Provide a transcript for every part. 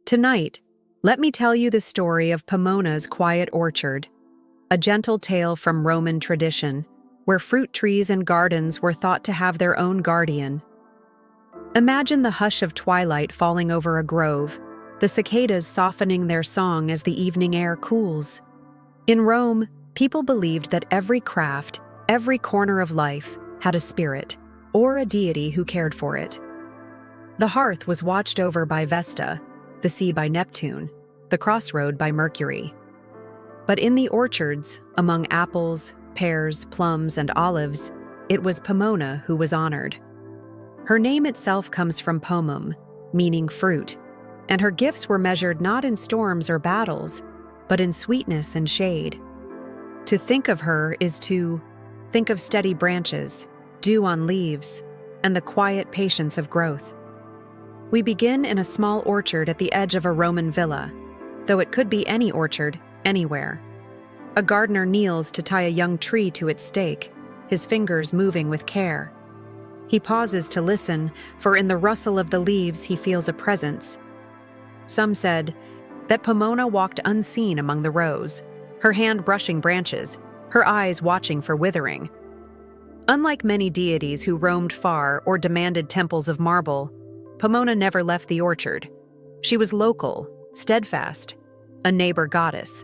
Tonight, let me tell you the story of Pomona's quiet orchard, a gentle tale from Roman tradition, where fruit trees and gardens were thought to have their own guardian. Imagine the hush of twilight falling over a grove, the cicadas softening their song as the evening air cools. In Rome, people believed that every craft, every corner of life, had a spirit, or a deity who cared for it. The hearth was watched over by Vesta, the sea by Neptune, the crossroad by Mercury. But in the orchards, among apples, pears, plums, and olives, it was Pomona who was honored. Her name itself comes from pomum, meaning fruit, and her gifts were measured not in storms or battles, but in sweetness and shade. To think of her is to think of steady branches, dew on leaves, and the quiet patience of growth. We begin in a small orchard at the edge of a Roman villa, though it could be any orchard, anywhere. A gardener kneels to tie a young tree to its stake, his fingers moving with care. He pauses to listen, for in the rustle of the leaves he feels a presence. Some said that Pomona walked unseen among the rows, her hand brushing branches, her eyes watching for withering. Unlike many deities who roamed far or demanded temples of marble, Pomona never left the orchard. She was local, steadfast, a neighbor goddess.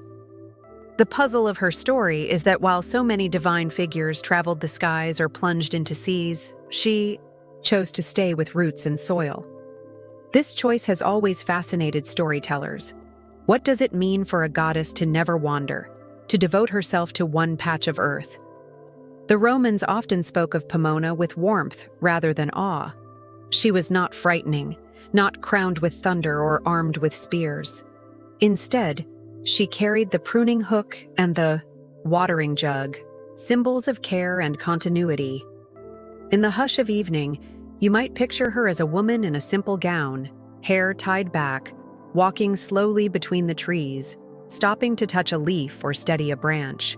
The puzzle of her story is that while so many divine figures traveled the skies or plunged into seas, she chose to stay with roots and soil. This choice has always fascinated storytellers. What does it mean for a goddess to never wander, to devote herself to one patch of earth? The Romans often spoke of Pomona with warmth rather than awe. She was not frightening, not crowned with thunder or armed with spears. Instead, she carried the pruning hook and the watering jug, symbols of care and continuity. In the hush of evening, you might picture her as a woman in a simple gown, hair tied back, walking slowly between the trees, stopping to touch a leaf or steady a branch.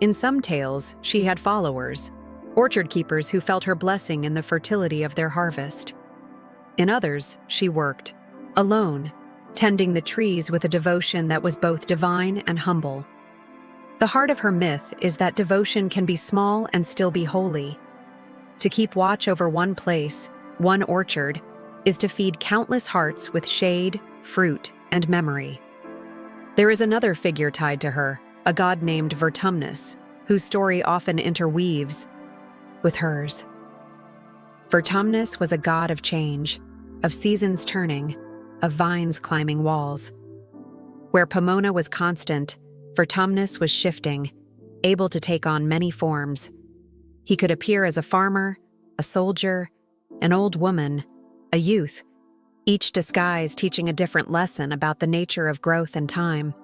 In some tales, she had followers, orchard keepers who felt her blessing in the fertility of their harvest. In others, she worked, alone, tending the trees with a devotion that was both divine and humble. The heart of her myth is that devotion can be small and still be holy. To keep watch over one place, one orchard, is to feed countless hearts with shade, fruit, and memory. There is another figure tied to her, a god named Vertumnus, whose story often interweaves with hers. Vertumnus was a god of change, of seasons turning, of vines climbing walls. Where Pomona was constant, Vertumnus was shifting, able to take on many forms. He could appear as a farmer, a soldier, an old woman, a youth, each disguise teaching a different lesson about the nature of growth and time.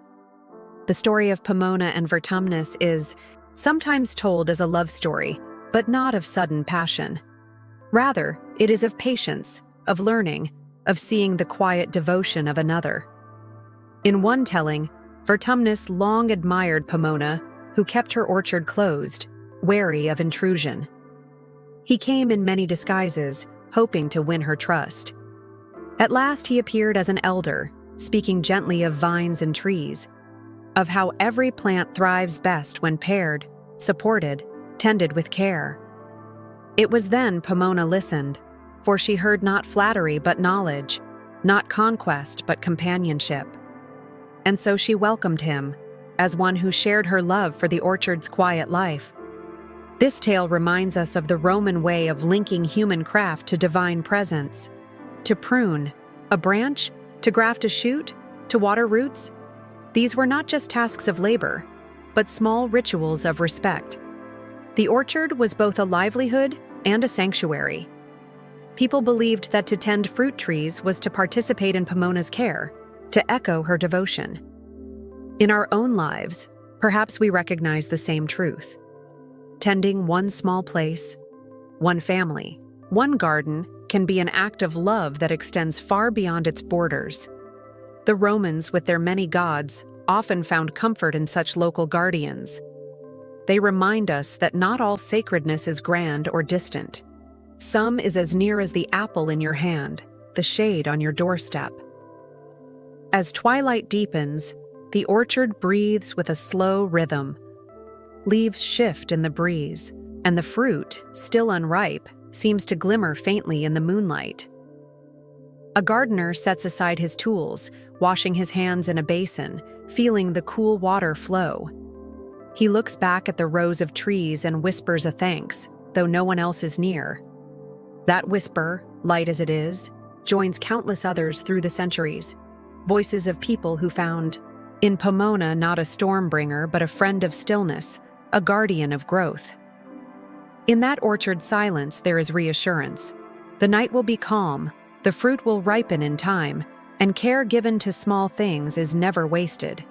The story of Pomona and Vertumnus is sometimes told as a love story, but not of sudden passion. Rather, it is of patience, of learning, of seeing the quiet devotion of another. In one telling, Vertumnus long admired Pomona, who kept her orchard closed, wary of intrusion. He came in many disguises, hoping to win her trust. At last he appeared as an elder, speaking gently of vines and trees, of how every plant thrives best when paired, supported, tended with care. It was then Pomona listened, for she heard not flattery but knowledge, not conquest but companionship. And so she welcomed him, as one who shared her love for the orchard's quiet life. This tale reminds us of the Roman way of linking human craft to divine presence. To prune a branch, to graft a shoot, to water roots, these were not just tasks of labor, but small rituals of respect. The orchard was both a livelihood and a sanctuary. People believed that to tend fruit trees was to participate in Pomona's care, to echo her devotion. In our own lives, perhaps we recognize the same truth. Tending one small place, one family, one garden can be an act of love that extends far beyond its borders. The Romans, with their many gods, often found comfort in such local guardians. They remind us that not all sacredness is grand or distant. Some is as near as the apple in your hand, the shade on your doorstep. As twilight deepens, the orchard breathes with a slow rhythm. Leaves shift in the breeze, and the fruit, still unripe, seems to glimmer faintly in the moonlight. A gardener sets aside his tools, washing his hands in a basin, feeling the cool water flow. He looks back at the rows of trees and whispers a thanks, though no one else is near. That whisper, light as it is, joins countless others through the centuries, voices of people who found in Pomona not a stormbringer but a friend of stillness, a guardian of growth. In that orchard silence there is reassurance. The night will be calm, the fruit will ripen in time, and care given to small things is never wasted.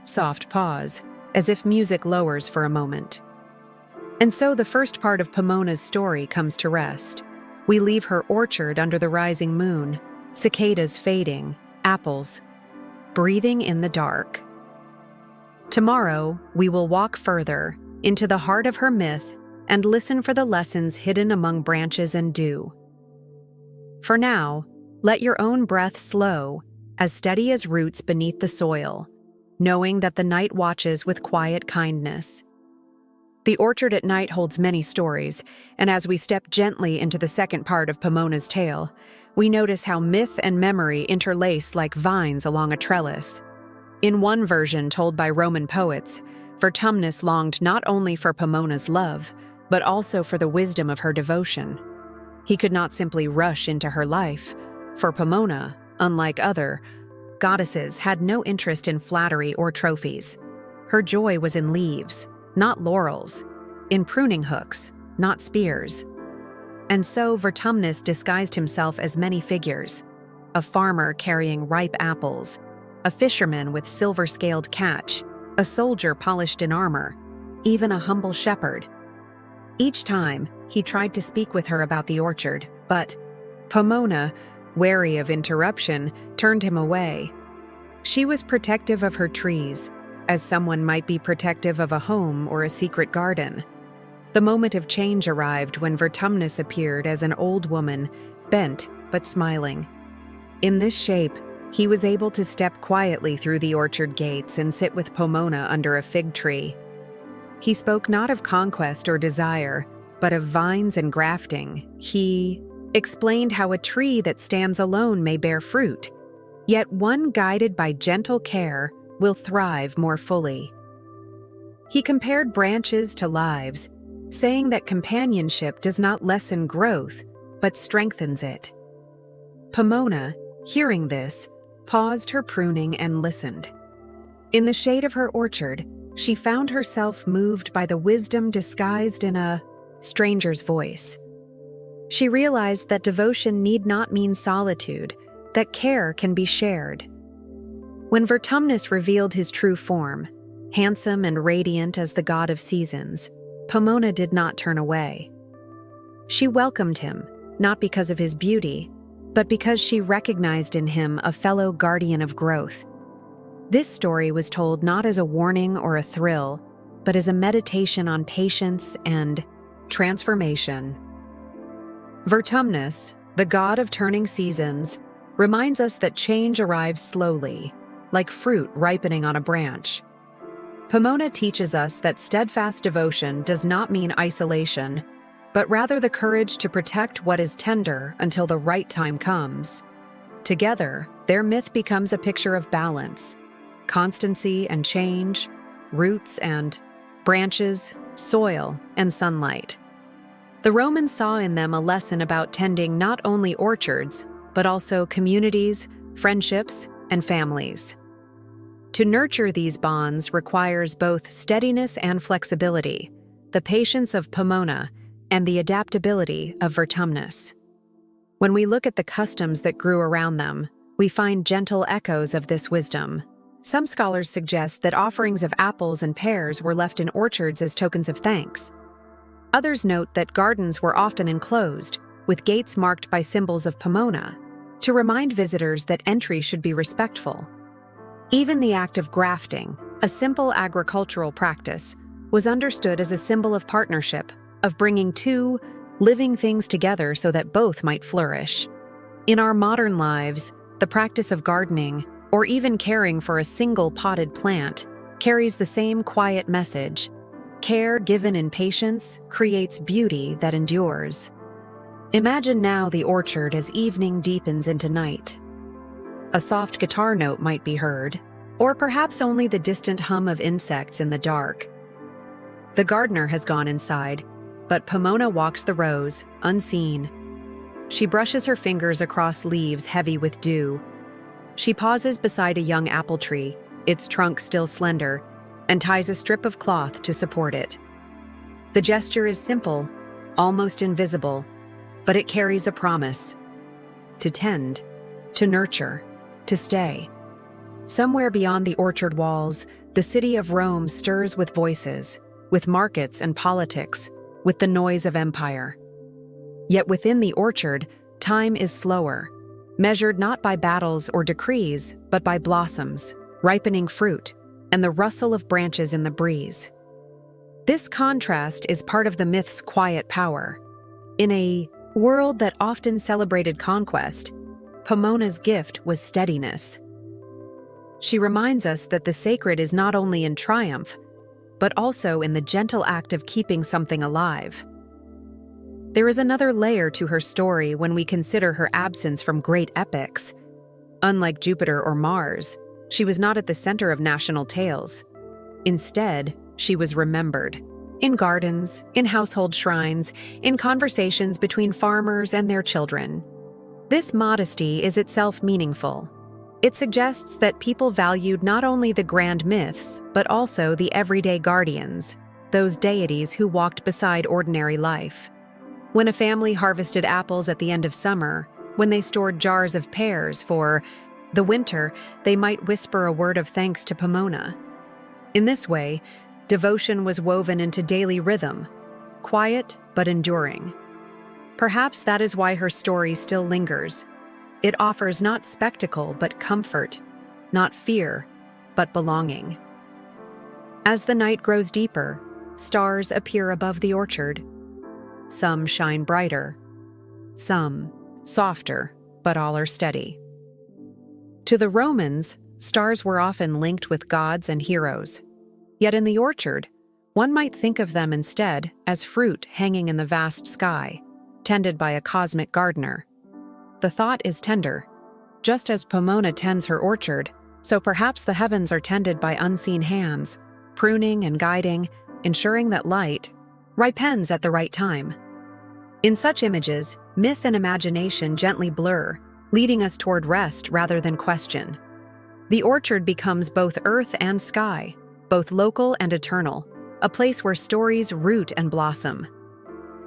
Soft pause, as if music lowers for a moment. And so the first part of Pomona's story comes to rest. We leave her orchard under the rising moon, cicadas fading, apples breathing in the dark. Tomorrow, we will walk further into the heart of her myth and listen for the lessons hidden among branches and dew. For now, let your own breath slow, as steady as roots beneath the soil, knowing that the night watches with quiet kindness. The orchard at night holds many stories, and as we step gently into the second part of Pomona's tale, we notice how myth and memory interlace like vines along a trellis. In one version told by Roman poets, Vertumnus longed not only for Pomona's love, but also for the wisdom of her devotion. He could not simply rush into her life, for Pomona, unlike other goddesses, had no interest in flattery or trophies. Her joy was in leaves, not laurels, in pruning hooks, not spears. And so Vertumnus disguised himself as many figures: a farmer carrying ripe apples, a fisherman with silver-scaled catch, a soldier polished in armor, even a humble shepherd. Each time, he tried to speak with her about the orchard, but Pomona, wary of interruption, turned him away. She was protective of her trees, as someone might be protective of a home or a secret garden. The moment of change arrived when Vertumnus appeared as an old woman, bent but smiling. In this shape, he was able to step quietly through the orchard gates and sit with Pomona under a fig tree. He spoke not of conquest or desire, but of vines and grafting. He explained how a tree that stands alone may bear fruit, yet one guided by gentle care will thrive more fully. He compared branches to lives, saying that companionship does not lessen growth, but strengthens it. Pomona, hearing this, paused her pruning and listened. In the shade of her orchard, she found herself moved by the wisdom disguised in a stranger's voice. She realized that devotion need not mean solitude, that care can be shared. When Vertumnus revealed his true form, handsome and radiant as the god of seasons, Pomona did not turn away. She welcomed him, not because of his beauty, but because she recognized in him a fellow guardian of growth. This story was told not as a warning or a thrill, but as a meditation on patience and transformation. Vertumnus, the god of turning seasons, reminds us that change arrives slowly, like fruit ripening on a branch. Pomona teaches us that steadfast devotion does not mean isolation, but rather the courage to protect what is tender until the right time comes. Together, their myth becomes a picture of balance, constancy and change, roots and branches, soil and sunlight. The Romans saw in them a lesson about tending not only orchards, but also communities, friendships, and families. To nurture these bonds requires both steadiness and flexibility, the patience of Pomona and the adaptability of Vertumnus. When we look at the customs that grew around them, we find gentle echoes of this wisdom. Some scholars suggest that offerings of apples and pears were left in orchards as tokens of thanks. Others note that gardens were often enclosed, with gates marked by symbols of Pomona, to remind visitors that entry should be respectful. Even the act of grafting, a simple agricultural practice, was understood as a symbol of partnership, of bringing two living things together so that both might flourish. In our modern lives, the practice of gardening, or even caring for a single potted plant, carries the same quiet message. Care given in patience creates beauty that endures. Imagine now the orchard as evening deepens into night. A soft guitar note might be heard, or perhaps only the distant hum of insects in the dark. The gardener has gone inside, but Pomona walks the rows, unseen. She brushes her fingers across leaves heavy with dew. She pauses beside a young apple tree, its trunk still slender, and ties a strip of cloth to support it. The gesture is simple, almost invisible, but it carries a promise. To tend, to nurture, to stay. Somewhere beyond the orchard walls, the city of Rome stirs with voices, with markets and politics, with the noise of empire. Yet within the orchard, time is slower, measured not by battles or decrees, but by blossoms, ripening fruit, and the rustle of branches in the breeze. This contrast is part of the myth's quiet power. In a world that often celebrated conquest, Pomona's gift was steadiness. She reminds us that the sacred is not only in triumph, but also in the gentle act of keeping something alive. There is another layer to her story when we consider her absence from great epics. Unlike Jupiter or Mars, she was not at the center of national tales. Instead, she was remembered. In gardens, in household shrines, in conversations between farmers and their children. This modesty is itself meaningful. It suggests that people valued not only the grand myths, but also the everyday guardians, those deities who walked beside ordinary life. When a family harvested apples at the end of summer, when they stored jars of pears for the winter, they might whisper a word of thanks to Pomona. In this way, devotion was woven into daily rhythm, quiet but enduring. Perhaps that is why her story still lingers. It offers not spectacle but comfort, not fear but belonging. As the night grows deeper, stars appear above the orchard. Some shine brighter, some softer, but all are steady. To the Romans, stars were often linked with gods and heroes. Yet in the orchard, one might think of them instead as fruit hanging in the vast sky, tended by a cosmic gardener. The thought is tender. Just as Pomona tends her orchard, so perhaps the heavens are tended by unseen hands, pruning and guiding, ensuring that light ripens at the right time. In such images, myth and imagination gently blur, leading us toward rest rather than question. The orchard becomes both earth and sky, both local and eternal, a place where stories root and blossom.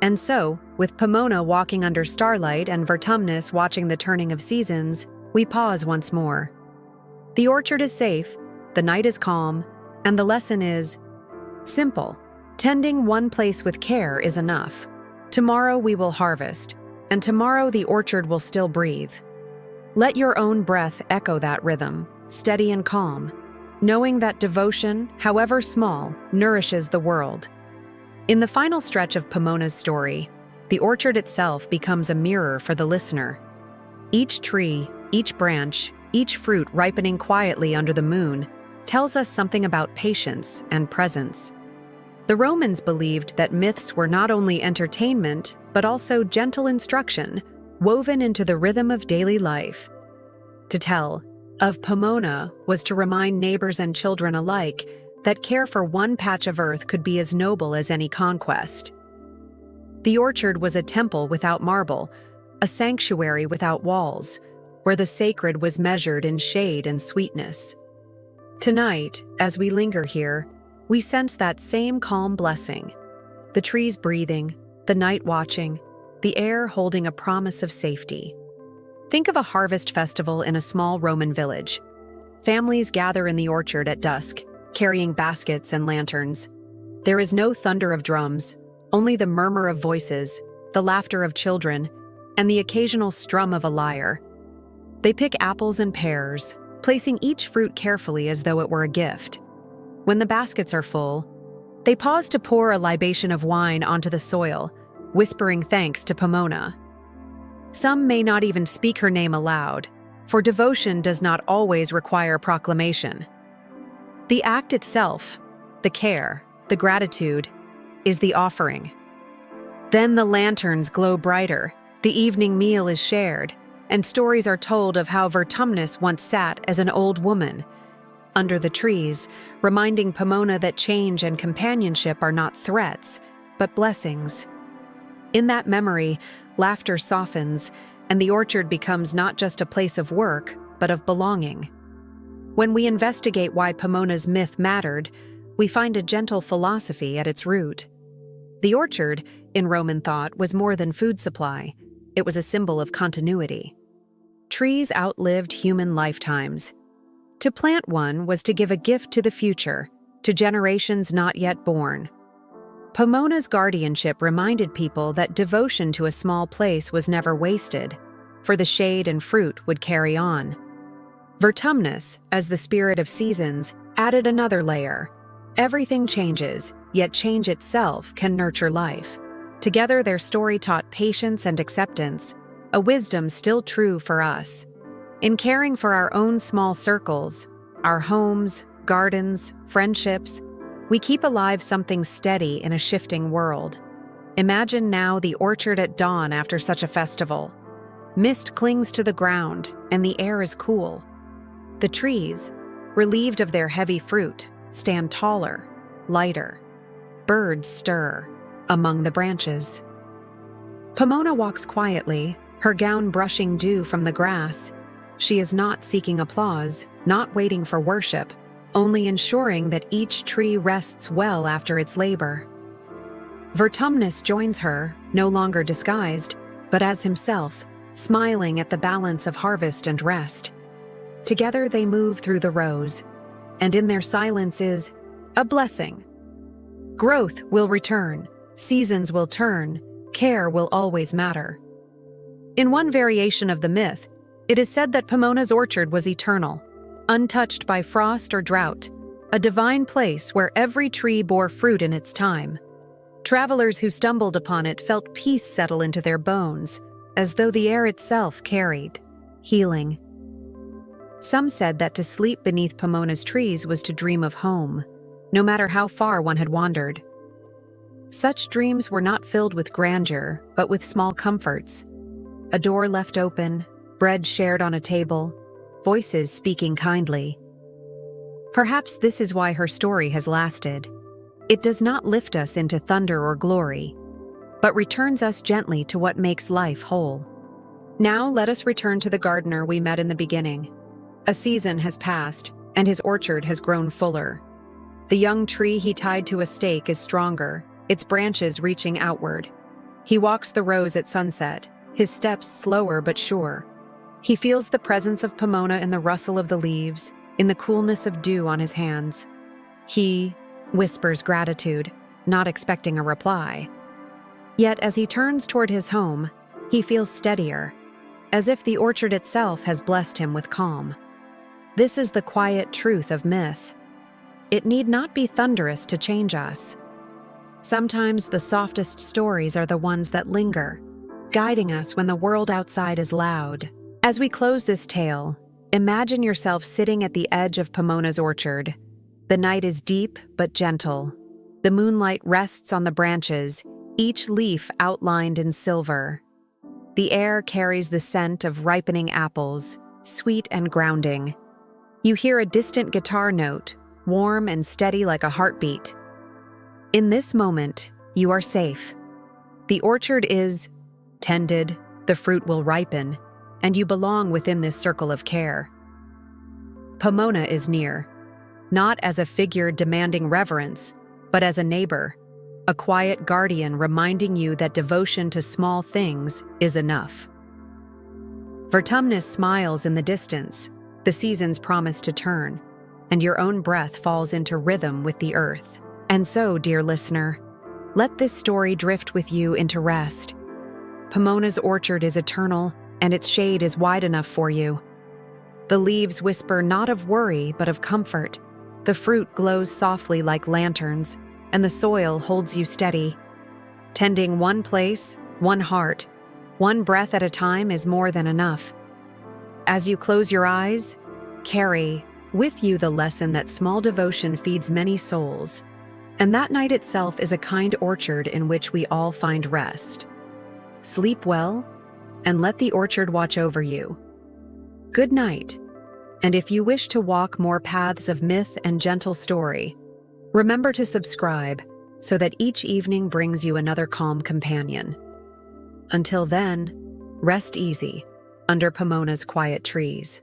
And so, with Pomona walking under starlight and Vertumnus watching the turning of seasons, we pause once more. The orchard is safe, the night is calm, and the lesson is simple. Tending one place with care is enough. Tomorrow we will harvest, and tomorrow the orchard will still breathe. Let your own breath echo that rhythm, steady and calm, knowing that devotion, however small, nourishes the world. In the final stretch of Pomona's story, the orchard itself becomes a mirror for the listener. Each tree, each branch, each fruit ripening quietly under the moon tells us something about patience and presence. The Romans believed that myths were not only entertainment, but also gentle instruction, woven into the rhythm of daily life. To tell of Pomona was to remind neighbors and children alike that care for one patch of earth could be as noble as any conquest. The orchard was a temple without marble, a sanctuary without walls, where the sacred was measured in shade and sweetness. Tonight, as we linger here, we sense that same calm blessing. The trees breathing, the night watching, the air holding a promise of safety. Think of a harvest festival in a small Roman village. Families gather in the orchard at dusk, carrying baskets and lanterns. There is no thunder of drums, only the murmur of voices, the laughter of children, and the occasional strum of a lyre. They pick apples and pears, placing each fruit carefully as though it were a gift. When the baskets are full, they pause to pour a libation of wine onto the soil, whispering thanks to Pomona. Some may not even speak her name aloud, for devotion does not always require proclamation. The act itself, the care, the gratitude, is the offering. Then the lanterns glow brighter, the evening meal is shared, and stories are told of how Vertumnus once sat as an old woman under the trees, reminding Pomona that change and companionship are not threats, but blessings. In that memory, laughter softens, and the orchard becomes not just a place of work, but of belonging. When we investigate why Pomona's myth mattered, we find a gentle philosophy at its root. The orchard, in Roman thought, was more than food supply. It was a symbol of continuity. Trees outlived human lifetimes. To plant one was to give a gift to the future, to generations not yet born. Pomona's guardianship reminded people that devotion to a small place was never wasted, for the shade and fruit would carry on. Vertumnus, as the spirit of seasons, added another layer. Everything changes, yet change itself can nurture life. Together, their story taught patience and acceptance, a wisdom still true for us. In caring for our own small circles, our homes, gardens, friendships, we keep alive something steady in a shifting world. Imagine now the orchard at dawn after such a festival. Mist clings to the ground, and the air is cool. The trees, relieved of their heavy fruit, stand taller, lighter. Birds stir among the branches. Pomona walks quietly, her gown brushing dew from the grass. She is not seeking applause, not waiting for worship, only ensuring that each tree rests well after its labor. Vertumnus joins her, no longer disguised, but as himself, smiling at the balance of harvest and rest. Together they move through the rows, and in their silence is a blessing. Growth will return, seasons will turn, care will always matter. In one variation of the myth, it is said that Pomona's orchard was eternal, untouched by frost or drought, a divine place where every tree bore fruit in its time. Travelers who stumbled upon it felt peace settle into their bones, as though the air itself carried healing. Some said that to sleep beneath Pomona's trees was to dream of home, no matter how far one had wandered. Such dreams were not filled with grandeur, but with small comforts. A door left open, bread shared on a table, voices speaking kindly. Perhaps this is why her story has lasted. It does not lift us into thunder or glory, but returns us gently to what makes life whole. Now let us return to the gardener we met in the beginning. A season has passed, and his orchard has grown fuller. The young tree he tied to a stake is stronger, its branches reaching outward. He walks the rows at sunset, his steps slower but sure. He feels the presence of Pomona in the rustle of the leaves, in the coolness of dew on his hands. He whispers gratitude, not expecting a reply. Yet as he turns toward his home, he feels steadier, as if the orchard itself has blessed him with calm. This is the quiet truth of myth. It need not be thunderous to change us. Sometimes the softest stories are the ones that linger, guiding us when the world outside is loud. As we close this tale, imagine yourself sitting at the edge of Pomona's orchard. The night is deep but gentle. The moonlight rests on the branches, each leaf outlined in silver. The air carries the scent of ripening apples, sweet and grounding. You hear a distant guitar note, warm and steady like a heartbeat. In this moment, you are safe. The orchard is tended, the fruit will ripen, and you belong within this circle of care. Pomona is near, not as a figure demanding reverence, but as a neighbor, a quiet guardian reminding you that devotion to small things is enough. Vertumnus smiles in the distance, the seasons promise to turn, and your own breath falls into rhythm with the earth. And so, dear listener, let this story drift with you into rest. Pomona's orchard is eternal, and its shade is wide enough for you. The leaves whisper not of worry, but of comfort. The fruit glows softly like lanterns, and the soil holds you steady. Tending one place, one heart, one breath at a time is more than enough. As you close your eyes, carry with you the lesson that small devotion feeds many souls, and that night itself is a kind orchard in which we all find rest. Sleep well, and let the orchard watch over you. Good night, and if you wish to walk more paths of myth and gentle story, remember to subscribe so that each evening brings you another calm companion. Until then, rest easy under Pomona's quiet trees.